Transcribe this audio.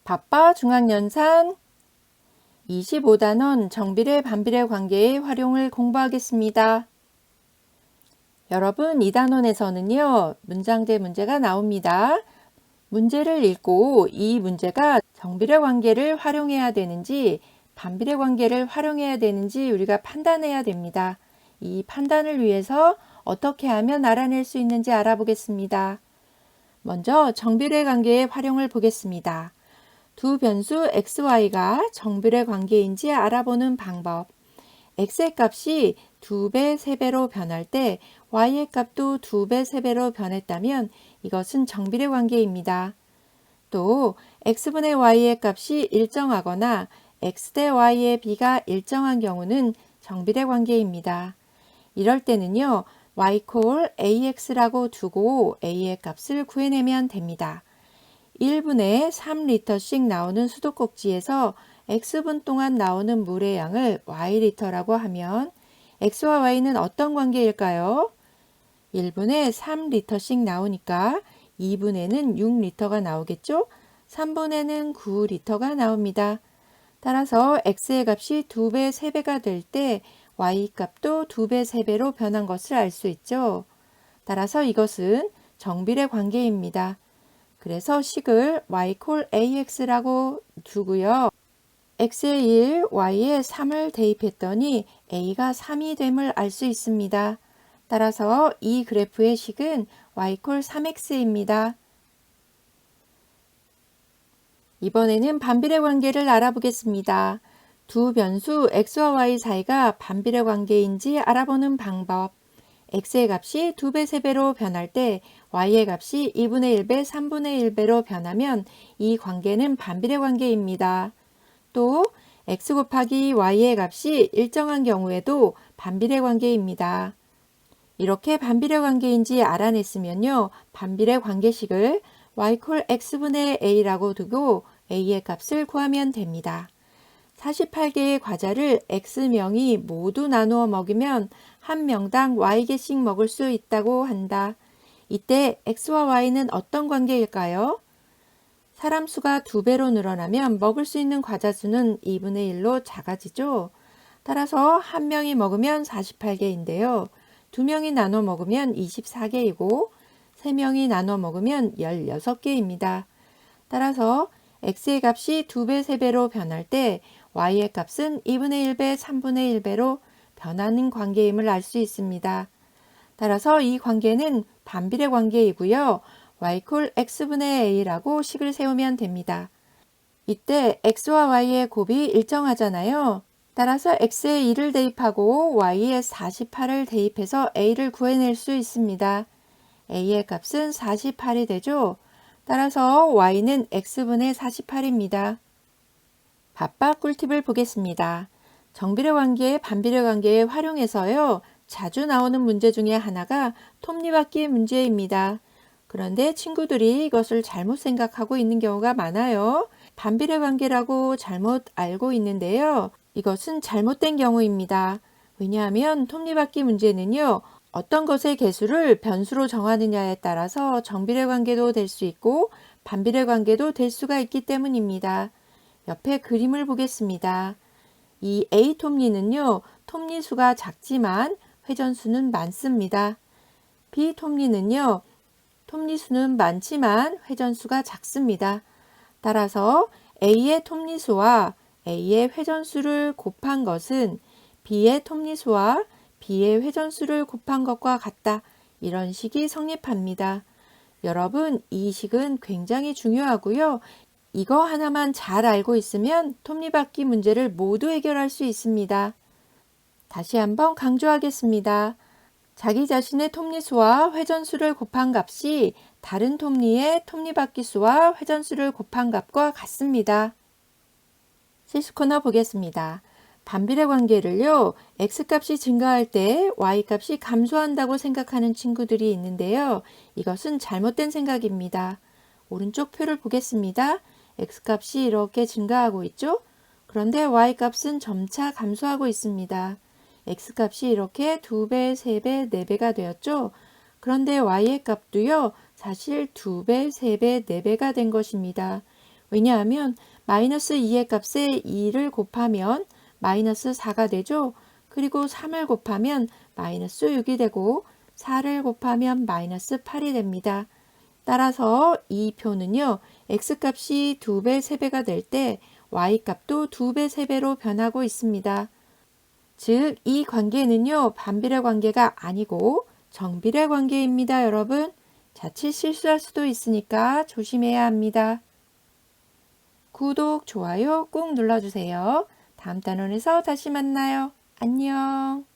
바빠 중앙연산 25단원 정비례 반비례 관계의 활용을 공부하겠습니다. 여러분, 이 단원에서는요, 문장제 문제가 나옵니다. 문제를 읽고 이 문제가 정비례 관계를 활용해야 되는지 반비례 관계를 활용해야 되는지 우리가 판단해야 됩니다. 이 판단을 위해서 어떻게 하면 알아낼 수 있는지 알아보겠습니다. 먼저 정비례 관계의 활용을 보겠습니다. 두 변수 xy가 정비례 관계인지 알아보는 방법. x의 값이 2배, 3배로 변할 때 y의 값도 2배, 3배로 변했다면 이것은 정비례 관계입니다. 또 x분의 y의 값이 일정하거나 x 대 y의 b가 일정한 경우는 정비례 관계입니다. 이럴 때는요, y ax라고 두고 a의 값을 구해내면 됩니다. 1분에 3리터씩 나오는 수도꼭지에서 x분 동안 나오는 물의 양을 y리터라고 하면 x와 y는 어떤 관계일까요? 1분에 3리터씩 나오니까 2분에는 6리터가 나오겠죠? 3분에는 9리터가 나옵니다. 따라서 x의 값이 2배, 3배가 될 때 y 값도 2배, 3배로 변한 것을 알 수 있죠. 따라서 이것은 정비례 관계입니다. 그래서 식을 y ax라고 두고요. x에 1, y에 3을 대입했더니 a가 3이 됨을 알 수 있습니다. 따라서 이 그래프의 식은 y 3x입니다. 이번에는 반비례 관계를 알아보겠습니다. 두 변수 x와 y 사이가 반비례 관계인지 알아보는 방법. x의 값이 2배, 3배로 변할 때 y의 값이 2분의 1배, 3분의 1배로 변하면 이 관계는 반비례 관계입니다. 또 x 곱하기 y의 값이 일정한 경우에도 반비례 관계입니다. 이렇게 반비례 관계인지 알아냈으면요, 반비례 관계식을 y x분의 a라고 두고 a의 값을 구하면 됩니다. 48개의 과자를 x명이 모두 나누어 먹으면 한 명당 y개씩 먹을 수 있다고 한다. 이때 x와 y는 어떤 관계일까요? 사람 수가 2배로 늘어나면 먹을 수 있는 과자 수는 2분의 1로 작아지죠. 따라서 한 명이 먹으면 48개인데요. 두 명이 나눠 먹으면 24개이고 3명이 나눠 먹으면 16개입니다. 따라서 x의 값이 2배, 3배로 변할 때 y의 값은 2분의 1배, 3분의 1배로 변하는 관계임을 알 수 있습니다. 따라서 이 관계는 반비례 관계이고요. y x분의 a라고 식을 세우면 됩니다. 이때 x와 y의 곱이 일정하잖아요. 따라서 x에 2를 대입하고 y에 48을 대입해서 a를 구해낼 수 있습니다. a의 값은 48이 되죠. 따라서 y는 x분의 48입니다. 바빠 꿀팁을 보겠습니다. 정비례 관계, 반비례 관계에 활용해서요, 자주 나오는 문제 중에 하나가 톱니바퀴 문제입니다. 그런데 친구들이 이것을 잘못 생각하고 있는 경우가 많아요. 반비례 관계라고 잘못 알고 있는데요. 이것은 잘못된 경우입니다. 왜냐하면 톱니바퀴 문제는요, 어떤 것의 개수를 변수로 정하느냐에 따라서 정비례 관계도 될 수 있고 반비례 관계도 될 수가 있기 때문입니다. 옆에 그림을 보겠습니다. 이 A 톱니는요, 톱니수가 작지만 회전수는 많습니다. B 톱니는요, 톱니수는 많지만 회전수가 작습니다. 따라서 A의 톱니수와 A의 회전수를 곱한 것은 B의 톱니수와 B의 회전수를 곱한 것과 같다. 이런 식이 성립합니다. 여러분, 이 식은 굉장히 중요하고요. 이거 하나만 잘 알고 있으면 톱니바퀴 문제를 모두 해결할 수 있습니다. 다시 한번 강조하겠습니다. 자기 자신의 톱니수와 회전수를 곱한 값이 다른 톱니의 톱니바퀴 수와 회전수를 곱한 값과 같습니다. 실수코너 보겠습니다. 반비례 관계를요, x값이 증가할 때 y값이 감소한다고 생각하는 친구들이 있는데요. 이것은 잘못된 생각입니다. 오른쪽 표를 보겠습니다. x값이 이렇게 증가하고 있죠? 그런데 y값은 점차 감소하고 있습니다. x값이 이렇게 2배, 3배, 4배가 되었죠? 그런데 y의 값도요, 사실 2배, 3배, 4배가 된 것입니다. 왜냐하면 마이너스 2의 값에 2를 곱하면 마이너스 4가 되죠. 그리고 3을 곱하면 마이너스 6이 되고 4를 곱하면 마이너스 8이 됩니다. 따라서 이 표는요. x값이 2배, 3배가 될 때 y값도 2배, 3배로 변하고 있습니다. 즉, 이 관계는요. 반비례 관계가 아니고 정비례 관계입니다, 여러분. 자칫 실수할 수도 있으니까 조심해야 합니다. 구독, 좋아요 꾹 눌러주세요. 다음 단원에서 다시 만나요. 안녕.